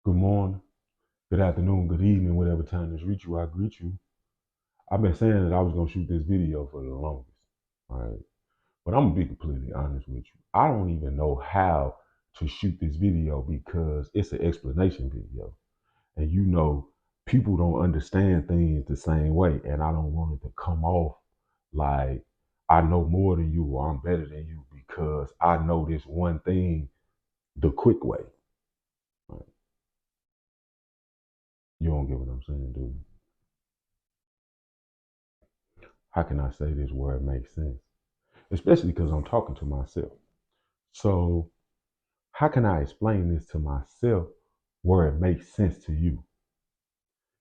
Good morning, good afternoon, good evening, whatever time this reach you, I greet you. I've been saying that I was gonna shoot this video for the longest, right? But I'm gonna be completely honest with you. I don't even know how to shoot this video because it's an explanation video. And people don't understand things the same way. And I don't want it to come off like I know more than you or I'm better than you because I know this one thing the quick way. Right? You don't get what I'm saying, do you? How can I say this where it makes sense? Especially because I'm talking to myself. So, how can I explain this to myself where it makes sense to you?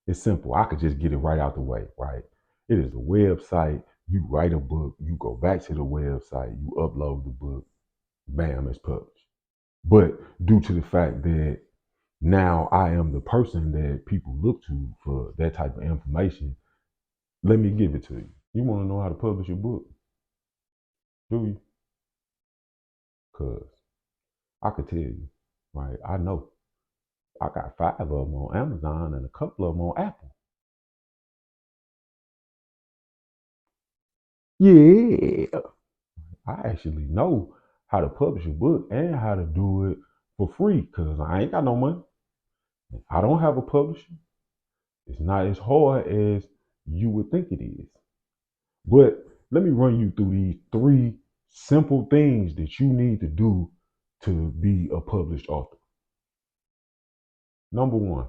It's simple. I could just get it right out the way, right? It is a website. You write a book, you go back to the website, you upload the book, bam, it's published. But due to the fact that now I am the person that people look to for that type of information, let me give it to you. You want to know how to publish a book, do you? Because I could tell you, right? I know. I got five of them on Amazon and a couple of them on Apple. Yeah, I actually know how to publish a book and how to do it for free because I ain't got no money. I don't have a publisher. It's not as hard as you would think it is. But let me run you through these three simple things that you need to do to be a published author. Number one,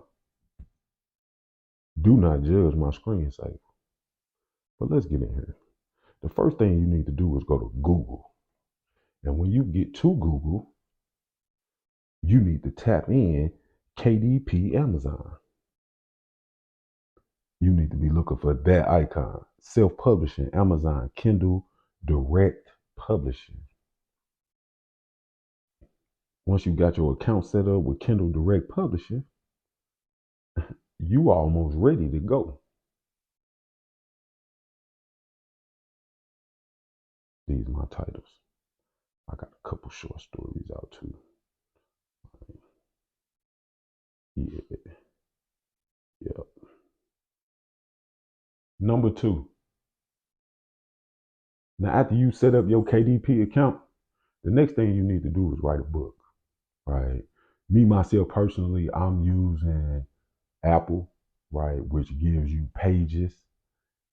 do not judge my screensaver. But let's get in here. The first thing you need to do is go to Google. And when you get to Google, you need to tap in KDP Amazon. You need to be looking for that icon. Self publishing, Amazon, Kindle Direct Publishing. Once you got your account set up with Kindle Direct Publishing, you almost ready to go. These are my titles. I got a couple short stories out too. Yeah, yeah. Number two. Now, after you set up your KDP account, the next thing you need to do is write a book. Right? Me myself personally, I'm using Apple, right, which gives you Pages,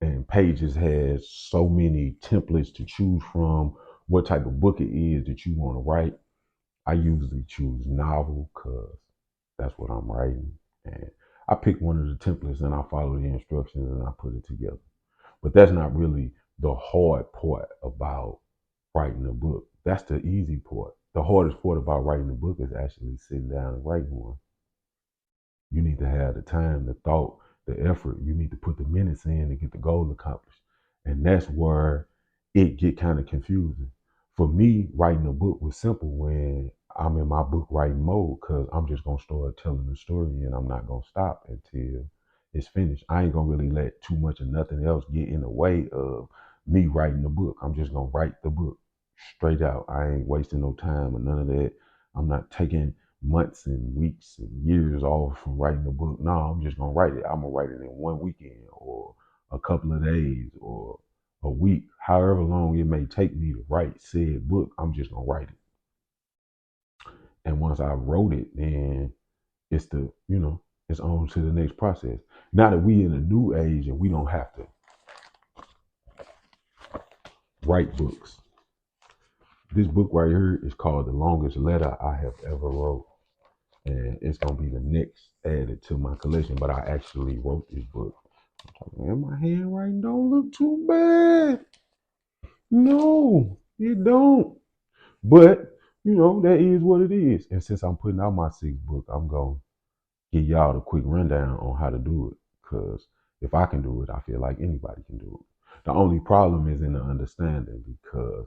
and Pages has so many templates to choose from what type of book it is that you want to write. I usually choose novel because that's what I'm writing, and I pick one of the templates and I follow the instructions and I put it together. But that's not really the hard part about writing a book. That's the easy part. The hardest part about writing a book is actually sitting down and writing one. You need to have the time, the thought, the effort. You need to put the minutes in to get the goal accomplished. And that's where it get kind of confusing. For me, writing a book was simple when I'm in my book writing mode because I'm just gonna start telling the story and I'm not gonna stop until it's finished. I ain't gonna really let too much of nothing else get in the way of me writing the book. I'm just gonna write the book straight out. I ain't wasting no time or none of that. I'm not taking months and weeks and years off from writing a book. No, I'm just gonna write it. I'm gonna write it in one weekend or a couple of days or a week, however long it may take me to write said book. I'm just gonna write it. And once I wrote it, then it's it's on to the next process. Now that we in a new age and we don't have to write books. This book right here is called The Longest Letter I Have Ever Wrote. And it's gonna be the next added to my collection. But I actually wrote this book. Man, my handwriting don't look too bad. No, it don't. But that is what it is. And since I'm putting out my sixth book, I'm gonna give y'all the quick rundown on how to do it. Cause if I can do it, I feel like anybody can do it. The only problem is in the understanding because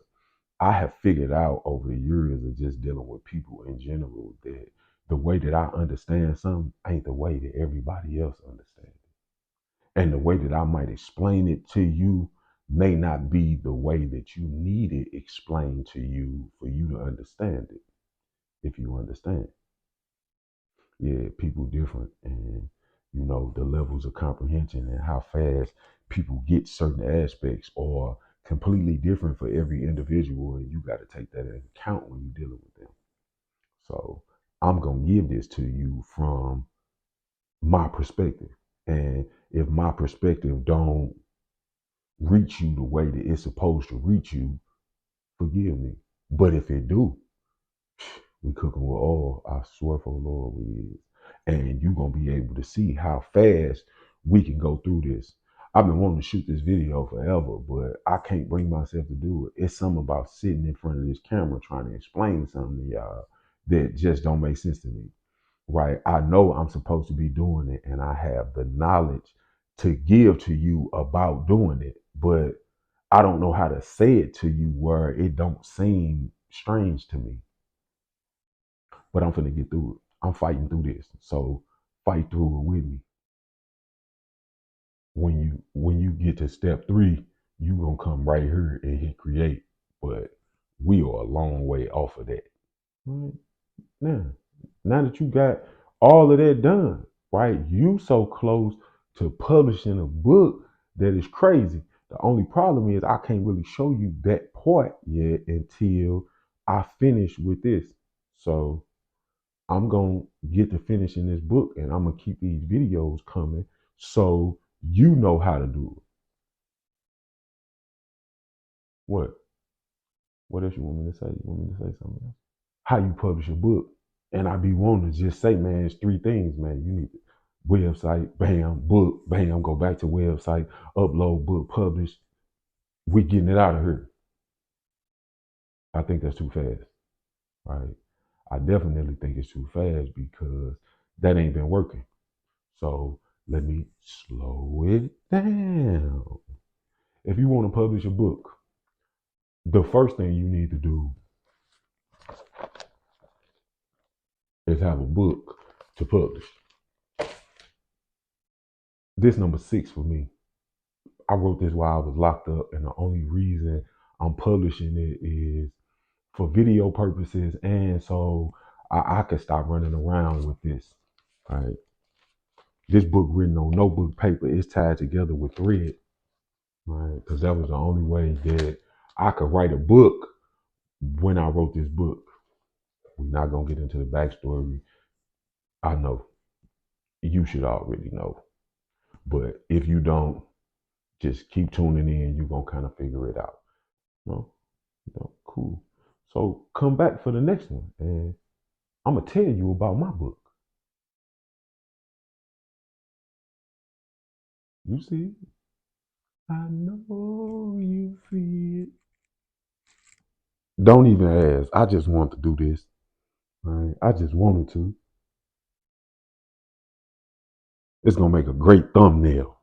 I have figured out over the years of just dealing with people in general that the way that I understand something ain't the way that everybody else understands it. And the way that I might explain it to you may not be the way that you need it explained to you for you to understand it, if you understand. yeah, people different, and you know the levels of comprehension and how fast people get certain aspects are completely different for every individual, and you got to take that into account when you're dealing with them. So I'm gonna give this to you from my perspective, and if my perspective don't reach you the way that it's supposed to reach you, forgive me. But if it do, we cooking with oil. I swear for the Lord we is. And you gonna be able to see how fast we can go through this. I've been wanting to shoot this video forever, but I can't bring myself to do it. It's something about sitting in front of this camera trying to explain something to y'all that just don't make sense to me. Right? I know I'm supposed to be doing it and I have the knowledge to give to you about doing it, but I don't know how to say it to you where it don't seem strange to me. But I'm finna get through it. I'm fighting through this. So fight through it with me. When you get to step 3, you gonna come right here and hit create. But we are a long way off of that. Right now, now that you got all of that done, right? You so close to publishing a book that is crazy. The only problem is I can't really show you that part yet until I finish with this. So I'm gonna get to finishing this book and I'm gonna keep these videos coming so you know how to do it. What? What else you want me to say? You want me to say something else? How you publish a book. And I be wanting to just say, man, it's 3 things, man. You need the website, bam, book, bam, go back to website, upload, book, publish. We getting it out of here. I think that's too fast, right? I definitely think it's too fast because that ain't been working. So let me slow it down. If you want to publish a book, the first thing you need to do is have a book to publish. This number 6 for me. I wrote this while I was locked up, and the only reason I'm publishing it is for video purposes, and so I could stop running around with this. Right, this book written on notebook paper is tied together with thread, right? Because that was the only way that I could write a book when I wrote this book. We're not gonna get into the backstory. I know you should already know, but if you don't, just keep tuning in. You're gonna kind of figure it out. No, cool. So come back for the next one, and I'm gonna tell you about my book. You see, I know you see it. Don't even ask. I just want to do this. Right? I just wanted to. It's gonna make a great thumbnail.